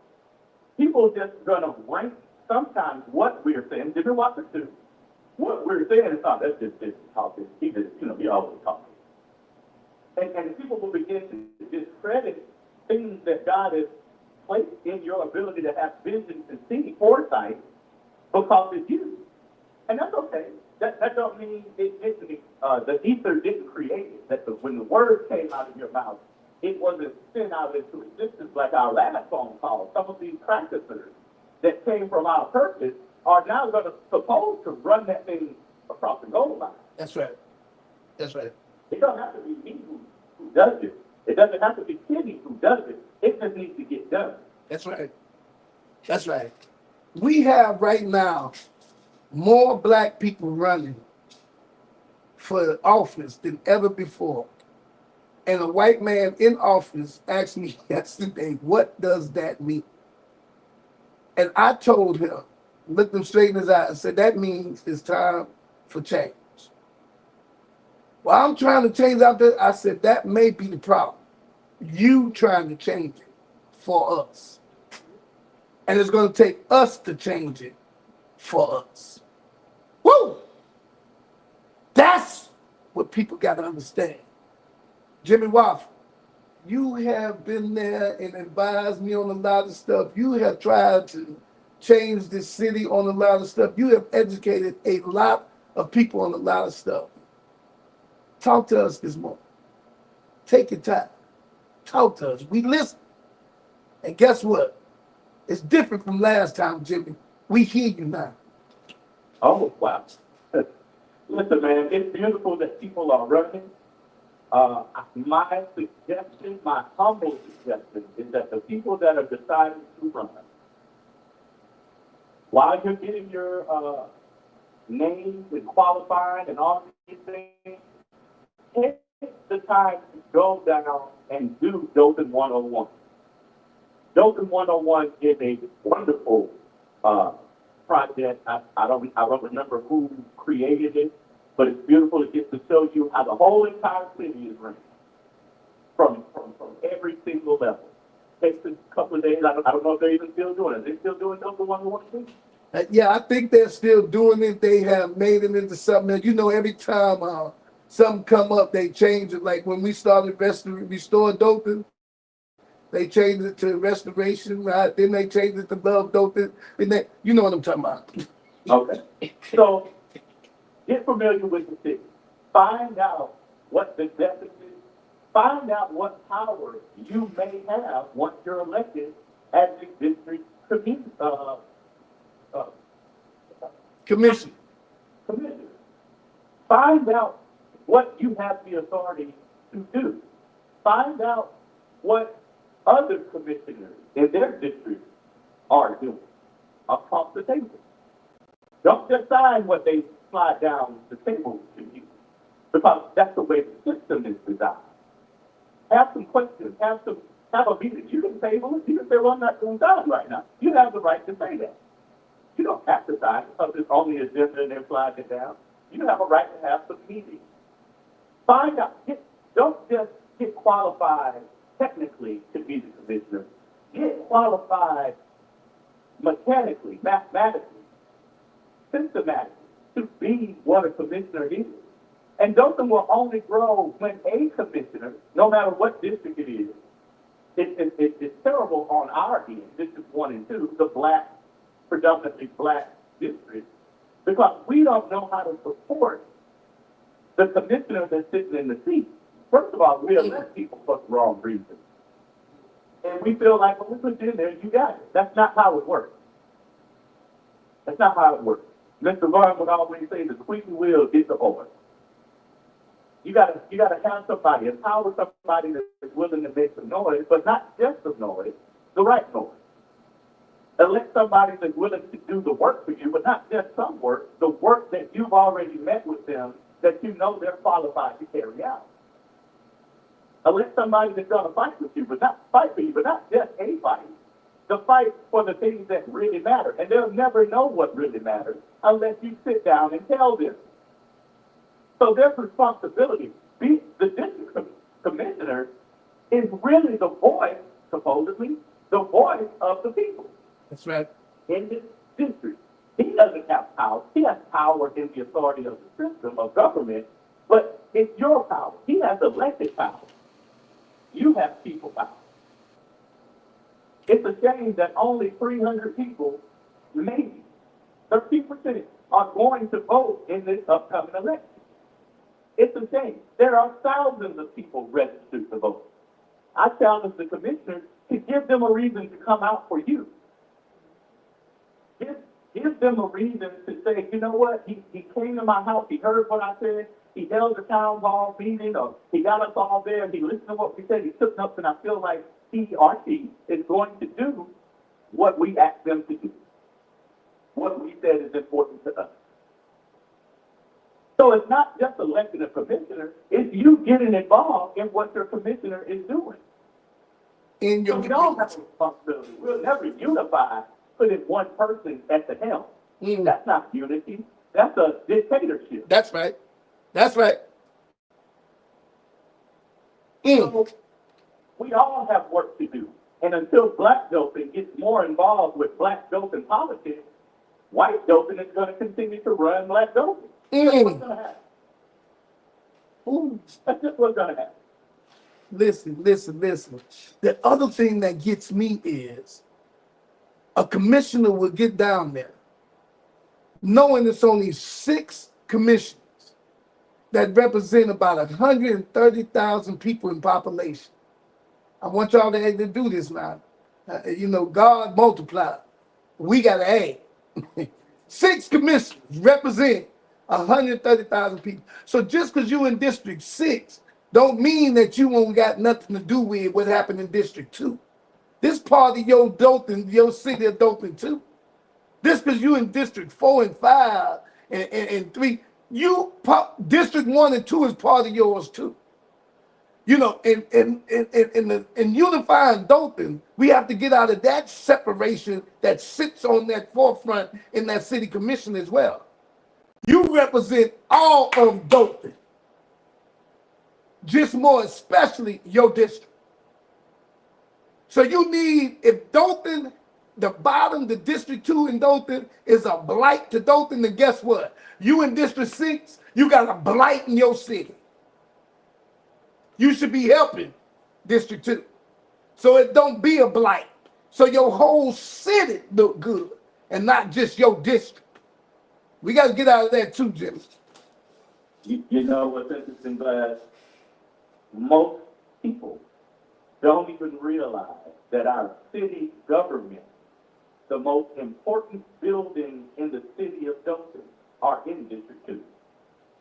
people just gonna rank sometimes what we're saying. Jimmy Walker too. What we're saying is not that's just talking. He just he always talking. And people will begin to discredit things that God has placed in your ability to have vision to see foresight because it's you. And that's okay. That don't mean it didn't, the ether didn't create it. That when the word came out of your mouth, it wasn't sent out into existence like our last phone call. Some of these practices that came from our purpose are now going to supposed to run that thing across the goal line. That's right. That's right. It doesn't have to be me who does it. It doesn't have to be Kenny who does it. It just needs to get done. That's right. That's right. We have right now more black people running for office than ever before. And a white man in office asked me yesterday, what does that mean? And I told him, looked him straight in his eyes, said, that means it's time for change. Well, I'm trying to change out there. I said, that may be the problem. You trying to change it for us. And it's going to take us to change it for us. Woo! That's what people got to understand. Jimmy Waffle, you have been there and advised me on a lot of stuff. You have tried to change this city on a lot of stuff. You have educated a lot of people on a lot of stuff. Talk to us this morning. Take your time. Talk to us. We listen. And guess what? It's different from last time, Jimmy. We hear you now. Oh, wow. Listen, man, it's beautiful that people are running. My suggestion, my humble suggestion, is that the people that are deciding to run, while you're getting your names and qualifying and all these things, take the time to go down and do Dothan 101. Dothan 101 is a wonderful project. I don't remember who created it, but it's beautiful. It gets to show you how the whole entire city is running from every single level. Takes a couple of days. I don't know if they're even still doing it. They're still doing Dothan 101 too? Yeah, I think they're still doing it. They have made it into something. You know, every time something come up, they change it. Like when we started Restore Dothan, they changed it to Restoration, right? Then they changed it to Love Dothan. You know what I'm talking about. Okay. So get familiar with the city. Find out what the deficit is. Find out what power you may have once you're elected as a district Commission. commissioner. Find out what you have the authority to do. Find out what other commissioners in their district are doing across the table. Don't just sign what they slide down the table to you, because that's the way the system is designed. Have some questions, have a meeting. You can table it. You can say, well, I'm not going to sign right now. You have the right to say that. You don't have to sign because it's on the agenda and they're sliding it down. You have a right to have some meetings. Find out. Don't just get qualified technically to be the commissioner. Get qualified mechanically, mathematically, systematic to be what a commissioner is. And Dothan will only grow when a commissioner, no matter what district it is, it's terrible on our end, District 1 and 2, the black, predominantly black district, because we don't know how to support the commissioner that's sitting in the seat. First of all, we elect people for the wrong reasons. And we feel like, well, we put you in there, you got it. That's not how it works. That's not how it works. Mr. Vaughn would always say the squeaky wheel is the horse. You gotta have somebody, empower somebody that's willing to make some noise, but not just the noise, the right noise. Elect somebody that's willing to do the work for you, but not just some work, the work that you've already met with them that you know they're qualified to carry out. Elect somebody that's gonna fight with you, but not fight for you, but not just a fight. The fight for the things that really matter. And they'll never know what really matters unless you sit down and tell them. So their responsibility, the district commissioner is really the voice, supposedly, the voice of the people. That's right. In this district. He doesn't have power. He has power in the authority of the system of government, but it's your power. He has elected power. You have people power. It's a shame that only 300 people, maybe 13%, are going to vote in this upcoming election. It's a shame. There are thousands of people registered to vote. I challenge the commissioners to give them a reason to come out for you. Give them a reason to say, you know what, he came to my house, he heard what I said, he held a town hall meeting, or he got us all there, and he listened to what we said, he took notes, and I feel like he or she is going to do what we asked them to do, what we said is important to us. So it's not just electing a commissioner, it's you getting involved in what your commissioner is doing. In your So we all have a responsibility. We'll never unify putting one person at the helm. That's not unity. That's a dictatorship. That's right. That's right. So we all have work to do. And until Black Dothan gets more involved with Black Dothan politics, White Dothan is going to continue to run Black Dothan. That's what's going to happen. That's just what's going to happen. Listen. The other thing that gets me is a commissioner will get down there knowing it's only 6 commissioners that represent about 130,000 people in population. I want y'all to do this now. God multiply. We got to add. 6 commissioners represent 130,000 people. So just because you in District 6 don't mean that you won't got nothing to do with what happened in District 2. This part of your Dothan, your city of Dothan too. This because you in District 4 and 5 and 3. District 1 and 2 is part of yours too. In unifying Dothan, we have to get out of that separation that sits on that forefront in that city commission as well. You represent all of Dothan, just more especially your district. So you need, if Dothan, the bottom, the District 2 in Dothan is a blight to Dothan, then guess what? You in District 6, you got a blight in your city. You should be helping District 2. So it don't be a blight. So your whole city look good and not just your district. We got to get out of that too, Jimmy. You know what's interesting, Glad? Most people don't even realize that our city government, the most important buildings in the city of Dothan, are in District 2.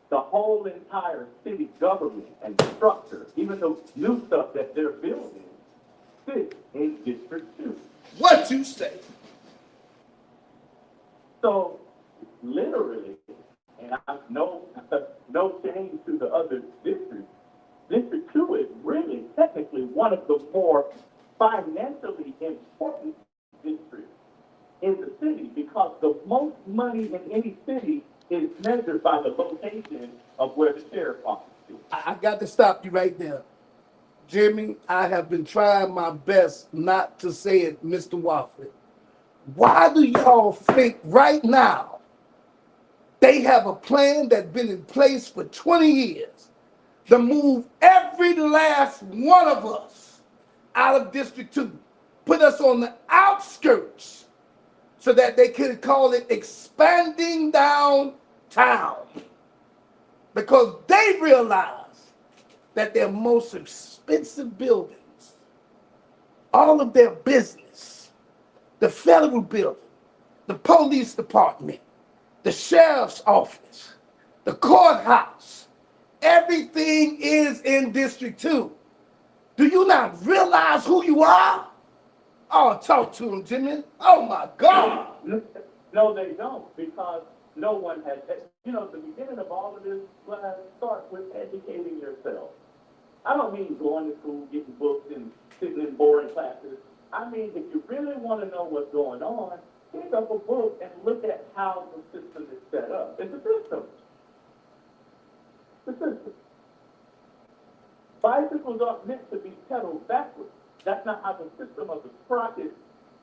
The whole entire city government and structure, even the new stuff that they're building, sits in District 2. What you say? So, literally, and I know no change to the other districts, District 2 is really technically one of the more financially important districts in the city because the most money in any city is measured by the location of where the sheriff office is. I got to stop you right there. Jimmy, I have been trying my best not to say it, Mr. Wofford. Why do y'all think right now They have a plan that's been in place for 20 years to move every last one of us out of District 2, put us on the outskirts so that they could call it expanding downtown. Because they realize that their most expensive buildings, all of their business, the federal building, the police department, the sheriff's office, the courthouse, everything is in District 2. Do you not realize who you are? Oh, talk to him, Jimmy. Oh my God. No, they don't, because no one has, the beginning of all of this, start with educating yourself. I don't mean going to school, getting books, and sitting in boring classes. I mean, if you really want to know what's going on, pick up a book and look at how the system is set up. It's a system. It's a system. Bicycles aren't meant to be pedaled backwards. That's not how the system of the sprocket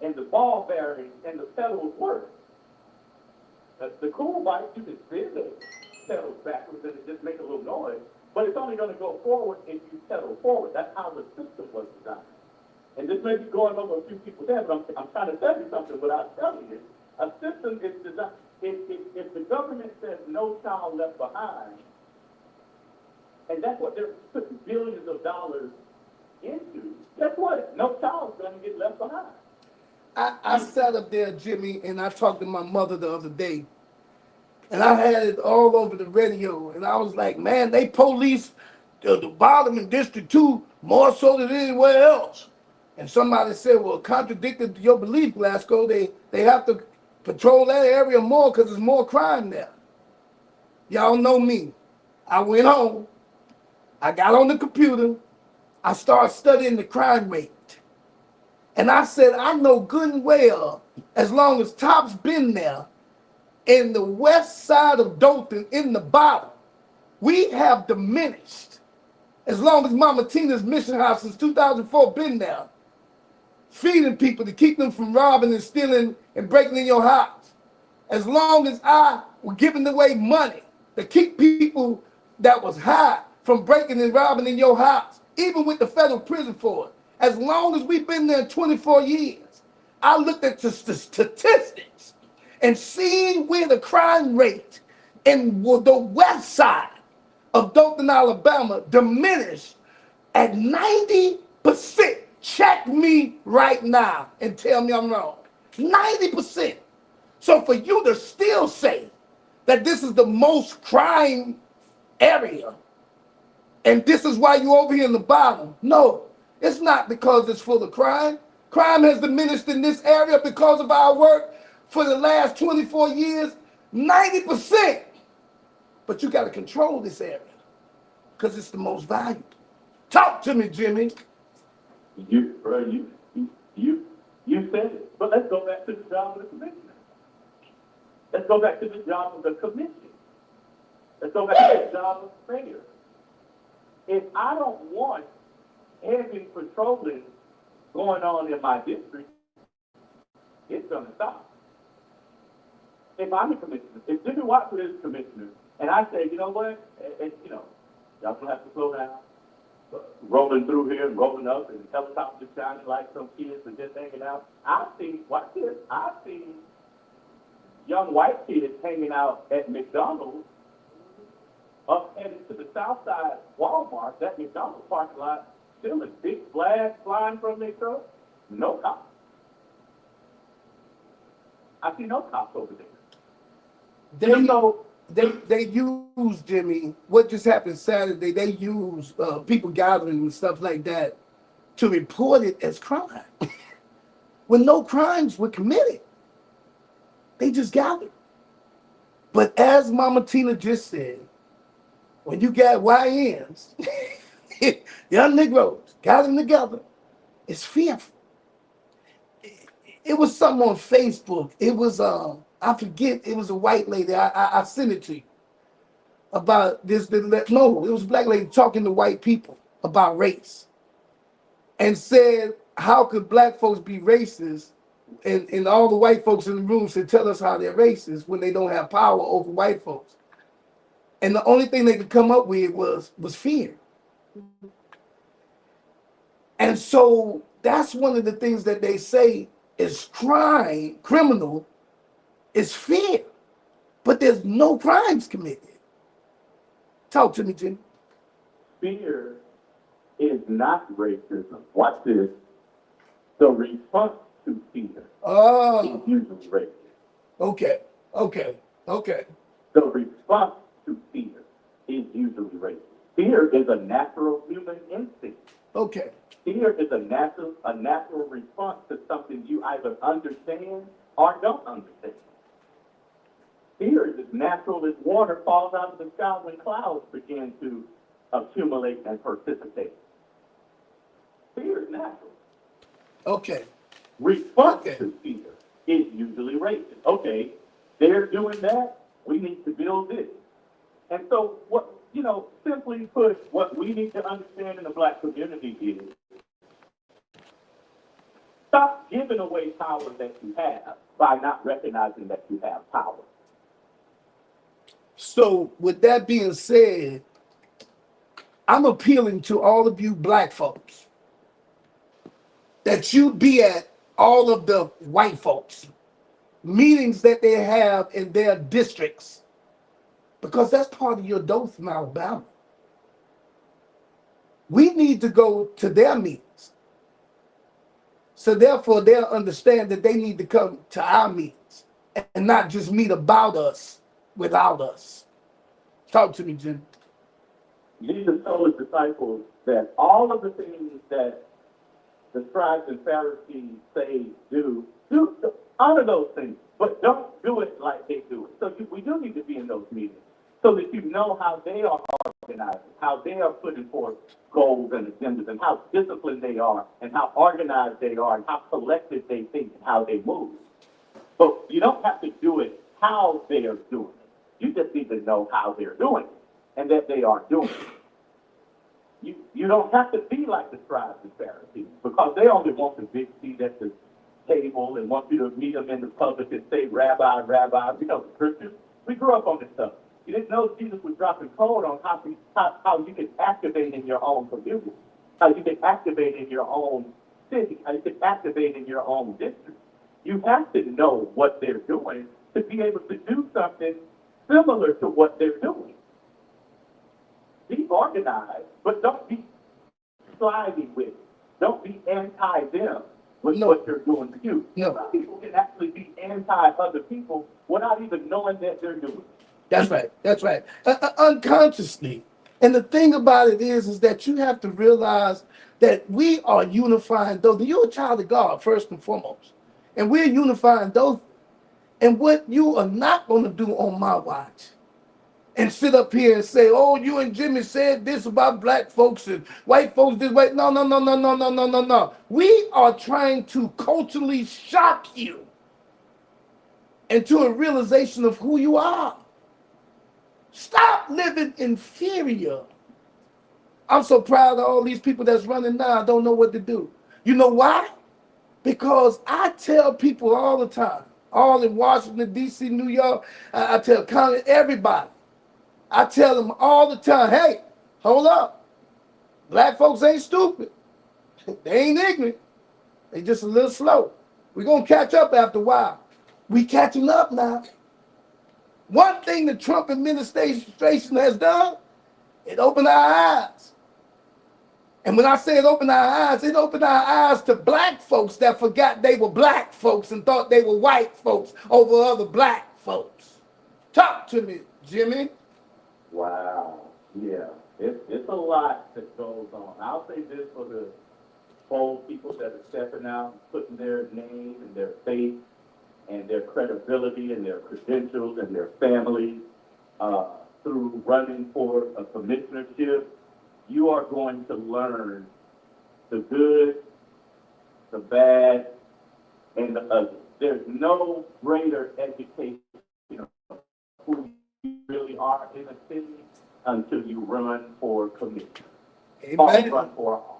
and the ball bearings and the pedals work. The cool bike, you can spin the pedals backwards and it just make a little noise, but it's only going to go forward if you pedal forward. That's how the system was designed. And this may be going over a few people's heads, but I'm trying to tell you something without telling you. A system is designed, if the government says no child left behind, and that's what they're putting billions of dollars into, guess what? No child's going to get left behind. I sat up there, Jimmy, and I talked to my mother the other day, and I had it all over the radio, and I was like, man, they police the bottom in District 2 more so than anywhere else. And somebody said, well, contradicted to your belief, Glasgow, they have to patrol that area more because there's more crime there. Y'all know me. I went home, I got on the computer, I started studying the crime rate. And I said, I know good and well, as long as Top's been there, in the west side of Dothan, in the bottom, we have diminished. As long as Mama Tina's Mission House since 2004 been there, feeding people to keep them from robbing and stealing and breaking in your house. As long as I was giving away money to keep people that was high from breaking and robbing in your house, even with the federal prison for it. As long as we've been there 24 years, I looked at the statistics and seeing where the crime rate in the west side of Dothan, Alabama diminished at 90%. Check me right now and tell me I'm wrong. 90%. So for you to still say that this is the most crime area and this is why you're over here in the bottom, no. It's not because it's full of crime. Crime has diminished in this area because of our work for the last 24 years, 90%. But you got to control this area because it's the most valuable. Talk to me, Jimmy. You said it. But let's go back to the job of the commissioner. Let's go back to the job of the commission. Let's go back to the job of the mayor. If I don't want heavy patrolling going on in my district, it's going to stop. If I'm a commissioner, if Jimmy Watford is commissioner, and I say, you know what, y'all gonna have to slow down, rolling through here and rolling up and helicopters shining like some kids and just hanging out. I've seen young white kids hanging out at McDonald's up headed to the south side Walmart, that McDonald's parking lot, still a big flag flying from their truck. No cops. I see no cops over there. They use, Jimmy, what just happened Saturday, they use people gathering and stuff like that to report it as crime. When no crimes were committed. They just gathered. But as Mama Tina just said, when you got YNs, young Negroes gathering together, it's fearful. It was something on Facebook. It was, I forget, it was a white lady. I sent it to you about this. No, it was a black lady talking to white people about race and said, how could black folks be racist and all the white folks in the room should tell us how they're racist when they don't have power over white folks. And the only thing they could come up with was fear. And so that's one of the things that they say is criminal is fear. But there's no crimes committed. Talk to me, Jim. Fear is not racism. Watch this. The response to fear is Oh, usually racist. okay. The response to fear is usually racist. Fear is a natural human instinct. Okay. Fear is a natural response to something you either understand or don't understand. Fear is as natural as water falls out of the sky when clouds begin to accumulate and precipitate. Fear is natural. Okay. Response Okay. to fear is usually racist. Okay, they're doing that, we need to build this. And so simply put, what we need to understand in the Black community is stop giving away power that you have by not recognizing that you have power. So with that being said, I'm appealing to all of you Black folks that you be at all of the white folks meetings that they have in their districts, because that's part of your Dothan, Alabama. We need to go to their meetings. So therefore they'll understand that they need to come to our meetings and not just meet about us without us. Talk to me, Jim. Jesus told his disciples that all of the things that the scribes and Pharisees say do honor those things, but don't do it like they do it. So we do need to be in those meetings so that you know how they are organizing, how they are putting forth goals and agendas, and how disciplined they are, and how organized they are, and how collected they think, and how they move. But you don't have to do it how they are doing it. You just need to know how they're doing it and that they are doing it. You don't have to be like the scribes and Pharisees, because they only want the big seat at the table and want you to meet them in the public and say, Rabbi, Rabbi. You know, the Christians, we grew up on this stuff. You didn't know Jesus was dropping code on how you can activate in your own community, how you can activate in your own city, how you can activate in your own district. You have to know what they're doing to be able to do something similar to what they're doing. Be organized, but don't be sliding with it. Don't be anti them with what they're doing to you. No. Some people can actually be anti other people without even knowing that they're doing it. That's right. That's right. Unconsciously. And the thing about it is that you have to realize that we are unifying those. You're a child of God, first and foremost. And we're unifying those. And what you are not going to do on my watch and sit up here and say, oh, you and Jimmy said this about Black folks and white folks this way. No. We are trying to culturally shock you into a realization of who you are. Stop living inferior. I'm so proud of all these people that's running now. I don't know what to do. You know why? Because I tell people all the time, all in Washington, D.C., New York, I tell everybody. I tell them all the time, hey, hold up. Black folks ain't stupid. They ain't ignorant. They just a little slow. We're going to catch up after a while. We catching up now. One thing the Trump administration has done, it opened our eyes. And when I say it opened our eyes to Black folks that forgot they were Black folks and thought they were white folks over other Black folks. Talk to me, Jimmy. Wow. Yeah. It's a lot that goes on. I'll say this for the bold people that are stepping out, putting their name and their faith and their credibility and their credentials and their families through running for a commissionership. You are going to learn the good, the bad, and the ugly. There's no greater education of who you really are in a city until you run for commissioner. Or Amen. run for office.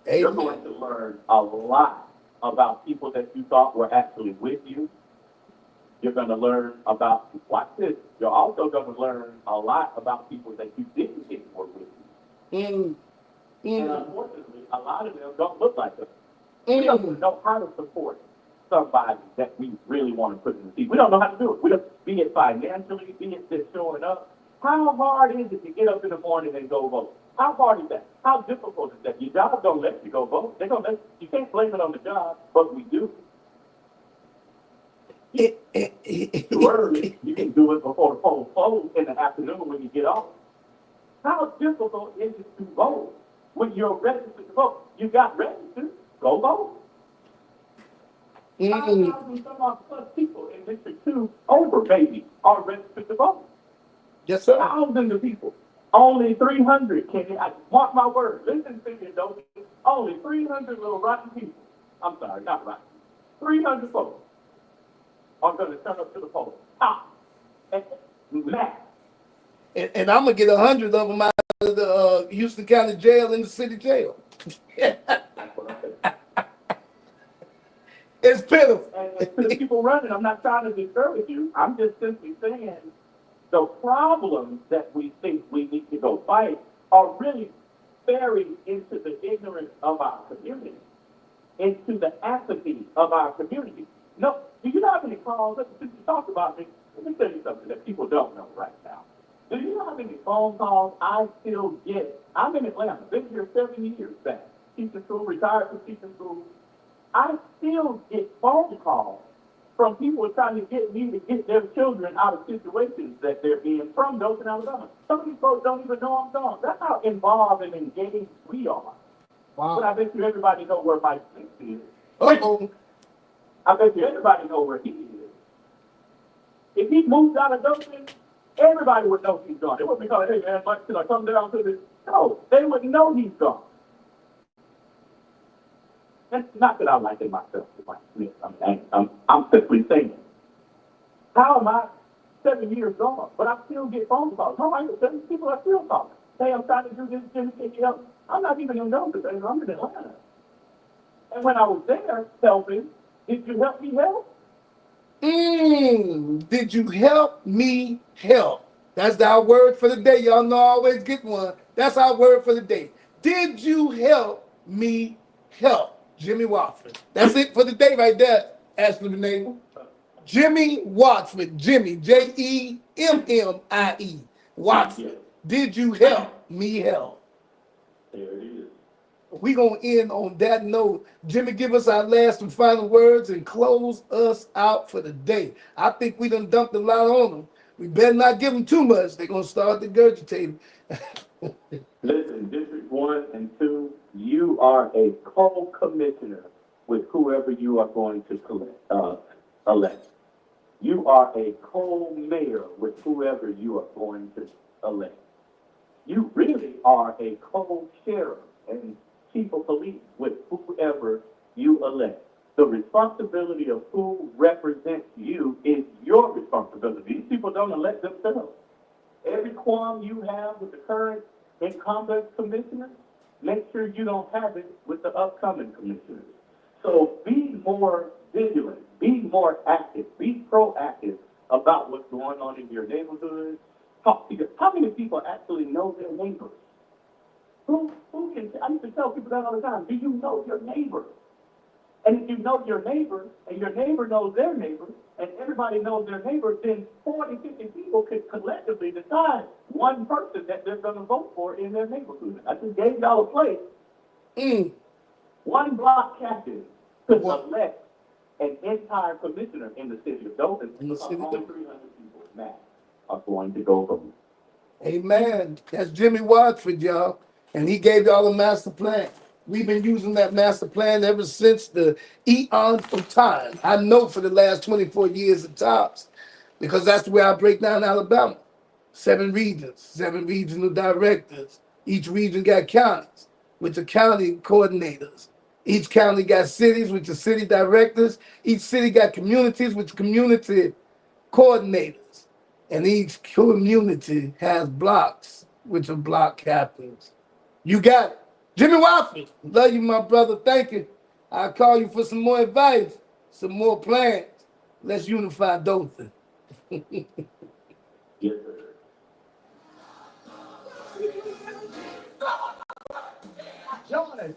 Amen. You're going to learn a lot about people that you thought were actually with you. You're going to learn about, watch this, you're also going to learn a lot about people that you didn't think were with you. Mm, And mm, unfortunately, a lot of them don't look like us. We don't even mm. know how to support somebody that we really want to put in the seat. We don't know how to do it. We don't, be it financially, be it just showing up. How hard is it to get up in the morning and go vote? How hard is that? How difficult is that? Your job don't let you go vote. They're gonna let you can't blame it on the job, but we do. Too early, you can do it before the polls close in the afternoon when you get off. How difficult is it to vote when you're registered to vote? You got registered, go vote. Mm. 5,000 some odd plus people in District 2 over maybe are registered to vote. Yes, sir. Thousands of people. Only 300, Kenny. I mark my word. Listen to me, don't you? Only 300 little rotten people. I'm sorry, not rotten. 300 folks are going to turn up to the polls. And mass. And I'm gonna get 100 of them out of the Houston County Jail in the city jail. That's what I'm saying. It's pitiful. And to the people running, I'm not trying to discourage you. I'm just simply saying the problems that we think we need to go fight are really buried into the ignorance of our community, into the apathy of our community. No, do you know how many calls, since you talked about me, let me tell you something that people don't know right now. Do you know how many phone calls I still get? I'm in Atlanta, been here 7 years back, teaching school, retired from teaching school. I still get phone calls from people trying to get me to get their children out of situations that they're in from Dothan, Alabama. Some of these folks don't even know I'm gone. That's how involved and engaged we are. But I bet you everybody know where Mike Smith is. Uh-oh. I bet you everybody know where he is. If he moved out of Dothan, everybody would know he's gone. It wouldn't be called, hey man, Mike, should I come down to this? No, they wouldn't know he's gone. And not that I like it myself, Mike Smith. I'm simply saying, how am I 7 years gone? But I still get phone calls. How am I 7 people are still calling? Hey, I'm trying to do this, Jimmy, can you help? I'm not even in Dothan, I'm in Atlanta. And when I was there helping, did you help me help? Did you help me help? That's our word for the day. Y'all know I always get one. That's our word for the day. Did you help me help? Jimmy Watford. That's it for the day right there, Ashley Renee. Jimmy Watford. Jimmy, Jemmie. Watford. Did you help me help? There it is. We gonna end on that note. Jimmy, give us our last and final words and close us out for the day. I think we done dumped a lot on them. We better not give them too much. They're gonna start regurgitating. Listen, District 1 and 2, you are a co-commissioner with whoever you are going to elect. You are a co-mayor with whoever you are going to elect. You really are a co-sheriff and chief of police with whoever you elect. The responsibility of who represents you is your responsibility. These people don't elect themselves. Every qualm you have with the current incumbent commissioners, make sure you don't have it with the upcoming commissioners. So be more vigilant, be more active, be proactive about what's going on in your neighborhood. Talk to your, how many people actually know their neighbors? Who can, I used to tell people that all the time, do you know your neighbor? And if you know your neighbor, and your neighbor knows their neighbor, and everybody knows their neighbor, then 40, 50 people could collectively decide one person that they're going to vote for in their neighborhood. I just gave y'all a place. One block captain could elect an entire commissioner in the city of Dothan. Only 300 people, max, are going to go vote. Amen. That's Jimmy Watford, y'all. And he gave y'all a master plan. We've been using that master plan ever since the eons of time. I know for the last 24 years at tops, because that's the way I break down Alabama. 7 regions, 7 regional directors. Each region got counties with the county coordinators. Each county got cities with the city directors. Each city got communities with the community coordinators. And each community has blocks, which are block captains. You got it. Jimmy Watford, love you, my brother. Thank you. I'll call you for some more advice, some more plans. Let's unify Dothan. Yes, sir. George.